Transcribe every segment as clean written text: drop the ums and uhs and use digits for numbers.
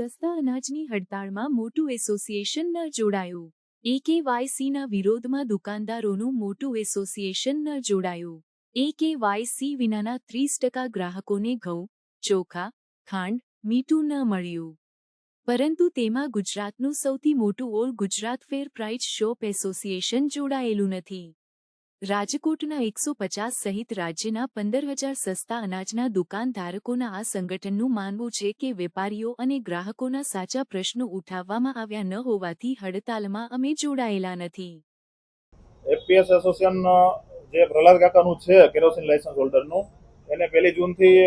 સસ્તા અનાજની હડતાળમાં મોટું એસોસિએશન ન જોડાયું। એકેવાયસીના વિરોધમાં દુકાનદારોનું મોટું એસોસિએશન ન જોડાયું। એકેવાયસી વિનાના 30% ગ્રાહકોને ઘઉં, ચોખા, ખાંડ, મીઠું ન મળ્યું। પરંતુ તેમાં ગુજરાતનું સૌથી મોટું ઓલ ગુજરાત ફેર પ્રાઇસ શોપ એસોસિએશન જોડાયેલું નથી। રાજકોટના 150 સહિત રાજ્યના 15,000 સસ્તા અનાજના દુકાનધારકોના આ સંગઠનનું માનવું છે કે વેપારીઓ અને ગ્રાહકોના સાચા પ્રશ્નો ઉઠાવવામાં આવ્યા ન હોવાથી હડતાલમાં અમે જોડાયેલા નથી। એફપીએસ એસોસિએશન જે પ્રહલાદ કાકાનું છે કેરોસીન લાયસન્સ હોલ્ડરનું, એને 1 જૂનથી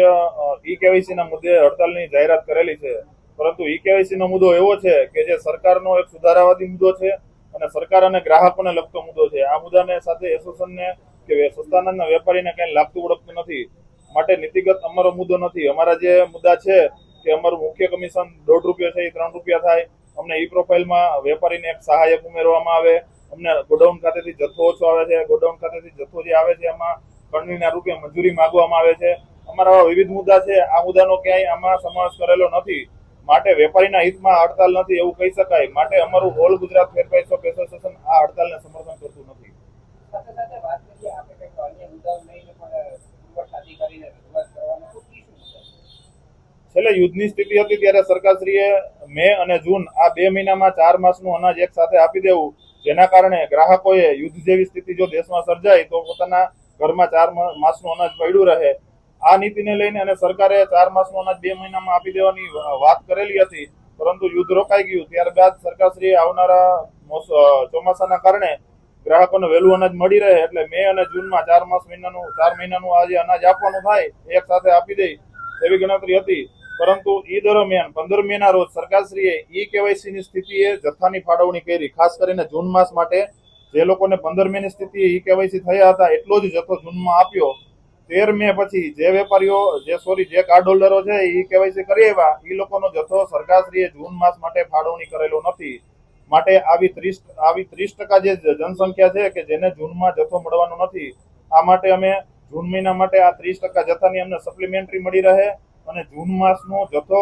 ઈ-કેવાયસીના મુદ્દે હડતાલની જાહેરાત કરેલી છે। પરંતુ ઈ-કેવાયસીનો મુદ્દો એવો છે કે જે સરકારનો એક સુધારાવાદી મુદ્દો છે અને સરકાર અને ગ્રાહકોને લગતો મુદ્દો છે। આ મુદ્દાને સાથે એસોસિએશનને કે સસ્તા અનાજના વેપારીને કંઈ લાગતું ઓળખતું નથી, માટે નીતિગત અમારો મુદ્દો નથી। અમારા જે મુદ્દા છે કે અમારું મુખ્ય કમિશન ₹1.5 છે એ ₹3 થાય, અમને ઈ પ્રોફાઇલમાં વેપારીને એક સહાયક ઉમેરવામાં આવે, અમને ગોડાઉન ખાતેથી જથ્થો ઓછો આવે છે, ગોડાઉન ખાતેથી જથ્થો જે આવે છે એમાં ખંડણીના રૂપે મંજૂરી માંગવામાં આવે છે। અમારા આવા વિવિધ મુદ્દા છે, આ મુદ્દાનો ક્યાંય આમાં સમાવેશ કરેલો નથી, માટે વેપારીના હિતમાં હડતાલ નથી એવું કહી શકાય। માટે અમારું ઓલ ગુજરાત ફેર પ્રાઇસ શોપ એસોસિએશન આ હડતાલને સમર્થન કરતું નથી। છેલ્લે યુદ્ધની સ્થિતિ હતી ત્યારે સરકારશ્રીએ મે અને જૂન આ 2 મહિનામાં 4 માસનું અનાજ એક સાથે આપી દેવું, જેના કારણે ગ્રાહકોએ યુદ્ધ જેવી સ્થિતિ જો દેશમાં સર્જાય તો પોતાના ઘરમાં 4 માસનું અનાજ પડ્યું રહે, આ નીતિને લઈને અને સરકારે 4 માસનું અનાજ 2 મહિનામાં આપી દેવાની વાત કરેલી હતી, પરંતુ યુદ્ધ રોકાઈ ગયું। ત્યારબાદ સરકારશ્રીએ આવનારા ચોમાસાના કારણે ગ્રાહકોને વહેલું અનાજ મળી રહે એટલે મે અને જૂનમાં 4 મહિનાનું આ જે અનાજ આપવાનું થાય એક સાથે આપી દે એવી ગણતરી હતી। પરંતુ ઈ દરમિયાન 15 મેના રોજ સરકારશ્રીએ ઈ-કેવાયસીની સ્થિતિએ જથ્થાની ફાળવણી કરી। ખાસ કરીને જૂન માસ માટે જે લોકોને 15 મેની સ્થિતિએ ઈ-કેવાયસી થયા હતા એટલો જ જથ્થો જૂનમાં આપ્યો। 13 મે પછી જે વેપારીઓ જે કાર્ડ હોલ્ડરો છે ઈ-કેવાયસી કરી આવ્યા એ લોકોનો જથ્થો સરકારશ્રીએ જૂન માસ માટે ફાળવણી કરેલો નથી, માટે આવી 30% જે જનસંખ્યા છે કે જેને જૂનમાં જથ્થો મળવાનો નથી, આ માટે અમે જૂન મહિના માટે આ 30% જથ્થાની અમને સપ્લિમેન્ટરી મળી રહે અને જૂન માસનો જથ્થો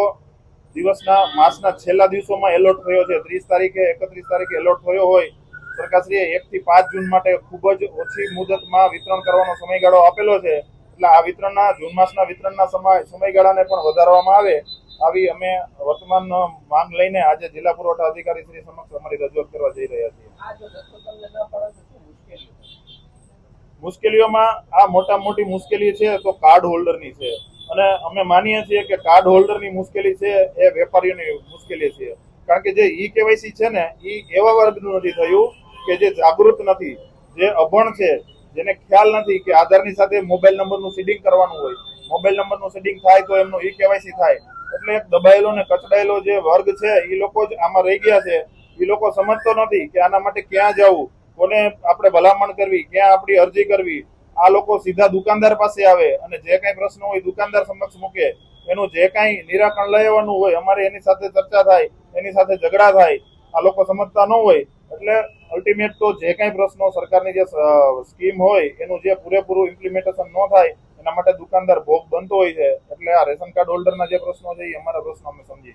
માસના છેલ્લા દિવસોમાં એલોટ થયો છે। 30 તારીખે 31 તારીખે એલોટ થયો હોય, સરકારશ્રીએ 1 થી 5 જૂન માટે ખૂબ જ ઓછી મુદતમાં વિતરણ કરવાનો સમયગાળો આપેલો છે, એટલે આ જૂન માસના વિતરણના સમયગાળાને પણ વધારવામાં આવે આવી અમે વર્તમાન માંગ લઈને આજે જિલ્લા પુરવઠા અધિકારી શ્રી સમક્ષ અમારી રજૂઆત કરવા જઈ રહ્યા છીએ। મુશ્કેલીઓમાં આ મોટી મુશ્કેલી છે તો કાર્ડ હોલ્ડરની છે, અને અમે માનીએ છીએ કે કાર્ડ હોલ્ડરની મુશ્કેલી છે એ વેપારીઓની મુશ્કેલી છે, કારણ કે જે ઈ-કેવાયસી છે ને એ એવા વર્ગનું નથી થયું કે જે જાગૃત નથી, જે અભણ છે, જેને ખ્યાલ નથી કે આધારની સાથે મોબાઈલ નંબરનું સીડિંગ કરવાનું હોય, મોબાઈલ નંબરનું સીડિંગ થાય તો એમનું ઈ-કેવાયસી થાય, એટલે એક દબાયેલો ને કચડાયેલો જે વર્ગ છે એ લોકો જ આમાં રહી ગયા છે। એ લોકો સમજતો નથી કે આના માટે ક્યાં જવું, કોને આપણે ભલામણ કરવી, ક્યાં આપણી અરજી કરવી। આ લોકો સીધા દુકાનદાર પાસે આવે અને જે કઈ પ્રશ્ન હોય દુકાનદાર સમક્ષ મૂકે, એનું જે કઈ નિરાકરણ લઈ આવવાનું હોય અમારે એની સાથે ચર્ચા થાય, એની સાથે ઝઘડા થાય, આ લોકો સમજતા ન હોય, એટલે અલ્ટિમેટ તો જે કઈ પ્રશ્નો સરકારની જે સ્કીમ હોય એનું જે પૂરેપૂરું ઇમ્પ્લિમેન્ટેશન ન થાય એના માટે દુકાનદાર ભોગ બનતો હોય છે। એટલે આ રેશન કાર્ડ હોલ્ડરના જે પ્રશ્નો છે એ અમારા પ્રશ્નો અમે સમજી